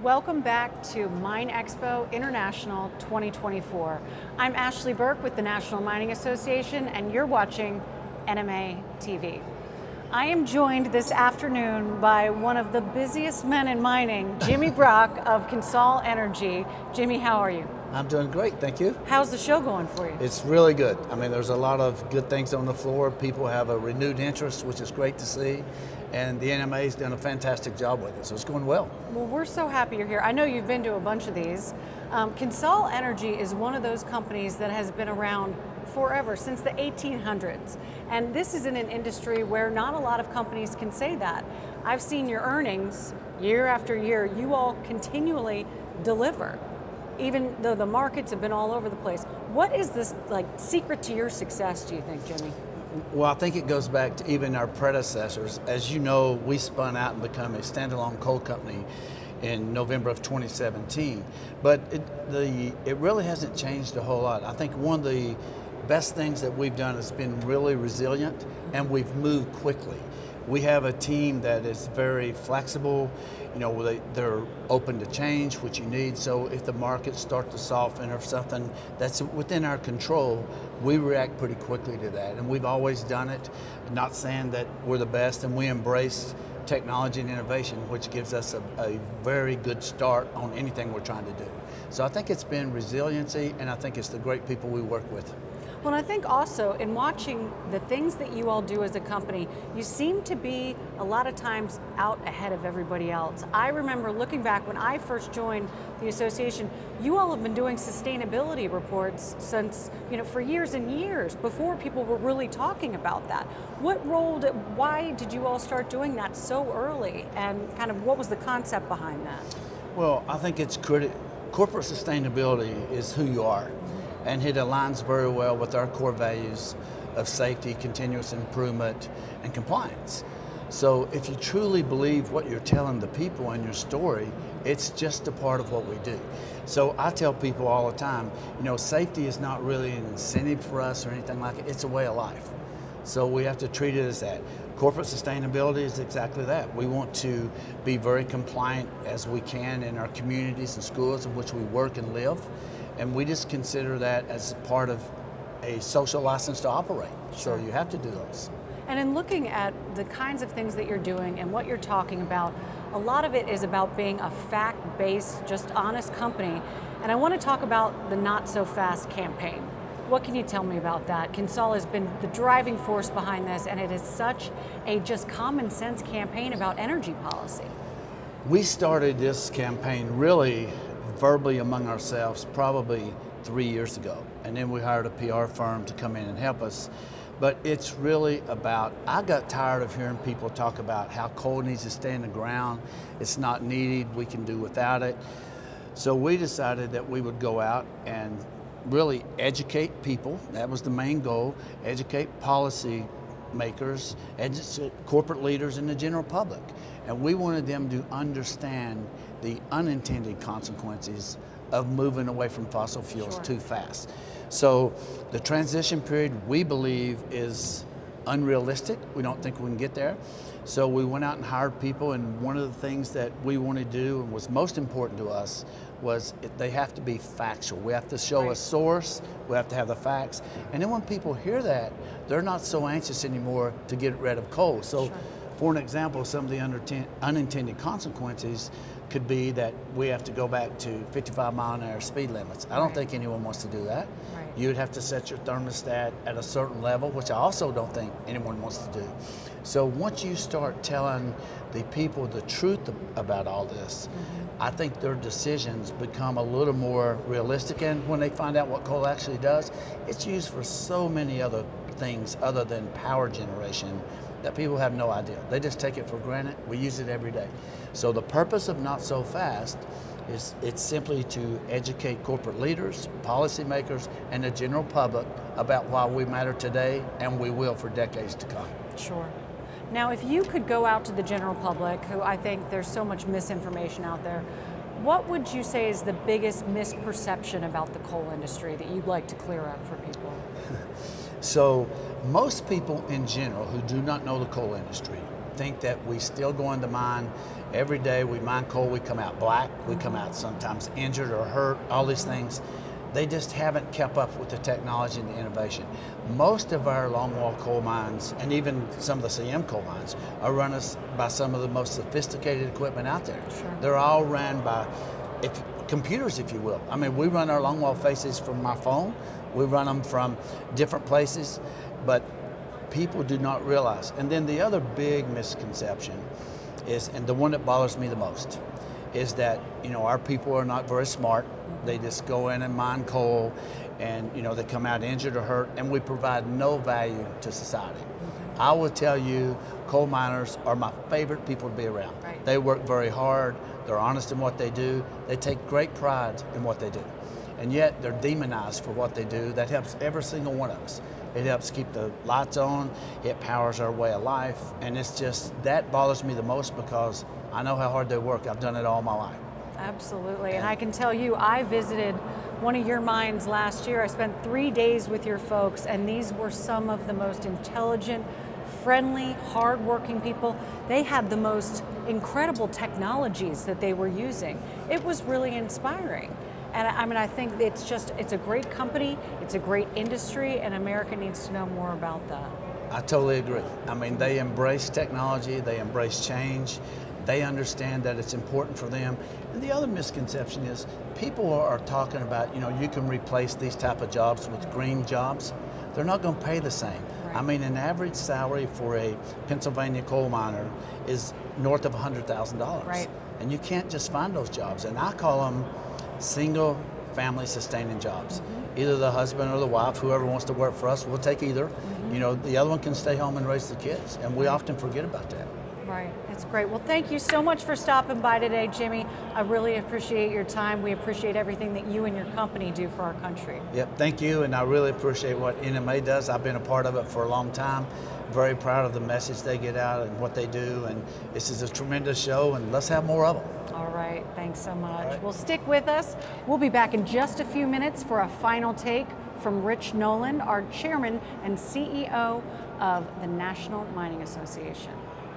Welcome back to MINExpo International 2024. I'm Ashley Burke with the National Mining Association, and you're watching NMA TV. I am joined this afternoon by one of the busiest men in mining, Jimmy Brock of Consol Energy. Jimmy, how are you? I'm doing great, thank you. How's the show going for you? It's really good. I mean, there's a lot of good things on the floor. People have a renewed interest, which is great to see. And the NMA's done a fantastic job with it, so it's going well. Well, we're so happy you're here. I know you've been to a bunch of these. Consol Energy is one of those companies that has been around forever, since the 1800s. And this is in an industry where not a lot of companies can say that. I've seen your earnings year after year. You all continually deliver, even though the markets have been all over the place. What is this secret to your success, do you think, Jimmy? Well, I think it goes back to even our predecessors. As you know, we spun out and become a standalone coal company in November of 2017. But it really hasn't changed a whole lot. I think one of the best things that we've done has been really resilient, and we've moved quickly. We have a team that is very flexible. You know, they're open to change, which you need. So if the markets start to soften or something that's within our control, we react pretty quickly to that. And we've always done it, not saying that we're the best, and we embrace technology and innovation, which gives us a very good start on anything we're trying to do. So I think it's been resiliency, and I think it's the great people we work with. Well, I think also in watching the things that you all do as a company, you seem to be a lot of times out ahead of everybody else. I remember looking back when I first joined the association, you all have been doing sustainability reports since, for years and years before people were really talking about that. Why did you all start doing that so early, and kind of what was the concept behind that? Well, I think it's corporate sustainability is who you are. And it aligns very well with our core values of safety, continuous improvement, and compliance. So if you truly believe what you're telling the people in your story, it's just a part of what we do. So I tell people all the time, safety is not really an incentive for us or anything like it, it's a way of life. So we have to treat it as that. Corporate sustainability is exactly that. We want to be very compliant as we can in our communities and schools in which we work and live. And we just consider that as part of a social license to operate. Sure. So you have to do those. And in looking at the kinds of things that you're doing and what you're talking about, a lot of it is about being a fact-based, just honest company. And I want to talk about the Not So Fast campaign. What can you tell me about that? Consol has been the driving force behind this, and it is such a just common sense campaign about energy policy. We started this campaign really verbally among ourselves probably 3 years ago, and then we hired a PR firm to come in and help us. But it's really about, I got tired of hearing people talk about how coal needs to stay in the ground, it's not needed, we can do without it. So we decided that we would go out and really educate people. That was the main goal. Educate policy makers, educate corporate leaders, and the general public. And we wanted them to understand the unintended consequences of moving away from fossil fuels too fast. So the transition period, we believe, is unrealistic. We don't think we can get there. So we went out and hired people, and one of the things that we wanted to do and was most important to us was they have to be factual. We have to show a source, we have to have the facts. And then when people hear that, they're not so anxious anymore to get rid of coal. So for an example, some of the unintended consequences could be that we have to go back to 55-mile-an-hour speed limits. I don't think anyone wants to do that. You'd have to set your thermostat at a certain level, which I also don't think anyone wants to do. So once you start telling the people the truth about all this, I think their decisions become a little more realistic. And when they find out what coal actually does, it's used for so many other things other than power generation that people have no idea. They just take it for granted. We use it every day. So the purpose of Not So Fast is it's simply to educate corporate leaders, policymakers, and the general public about why we matter today, and we will for decades to come. Sure. Now, if you could go out to the general public, who I think there's so much misinformation out there, what would you say is the biggest misperception about the coal industry that you'd like to clear up for people? So most people in general who do not know the coal industry think that we still go into mine every day. We mine coal, we come out black, we come out sometimes injured or hurt, all these things. They just haven't kept up with the technology and the innovation. Most of our longwall coal mines, and even some of the CM coal mines, are run by some of the most sophisticated equipment out there. Sure. They're all ran by computers, if you will. I mean, we run our longwall faces from my phone. We run them from different places, but people do not realize. And then the other big misconception is, and the one that bothers me the most, is that, you know, our people are not very smart. They just go in and mine coal, and, you know, they come out injured or hurt, and we provide no value to society. I will tell you, coal miners are my favorite people to be around. Right. They work very hard, they're honest in what they do, they take great pride in what they do. And yet they're demonized for what they do. That helps every single one of us. It helps keep the lights on, it powers our way of life, and it's just, that bothers me the most because I know how hard they work. I've done it all my life. Absolutely, and I can tell you, I visited one of your mines last year. I spent 3 days with your folks, and these were some of the most intelligent, friendly, hardworking people. They had the most incredible technologies that they were using. It was really inspiring. And I mean, I think it's a great company, it's a great industry, and America needs to know more about that. I totally agree. I mean, they embrace technology, they embrace change, they understand that it's important for them. And the other misconception is people are talking about, you know, you can replace these type of jobs with green jobs. They're not going to pay the same. Right. I mean, an average salary for a Pennsylvania coal miner is north of $100,000. Right. And you can't just find those jobs. And I call them single family sustaining jobs. Either the husband or the wife, whoever wants to work for us, we'll take either. You know, the other one can stay home and raise the kids. And we often forget about that. Right, it's great. Well, thank you so much for stopping by today, Jimmy. I really appreciate your time. We appreciate everything that you and your company do for our country. Yep, thank you, and I really appreciate what NMA does. I've been a part of it for a long time. Very proud of the message they get out and what they do, and this is a tremendous show, and let's have more of them. All right, thanks so much. Right. Well, stick with us. We'll be back in just a few minutes for a final take from Rich Nolan, our chairman and CEO of the National Mining Association.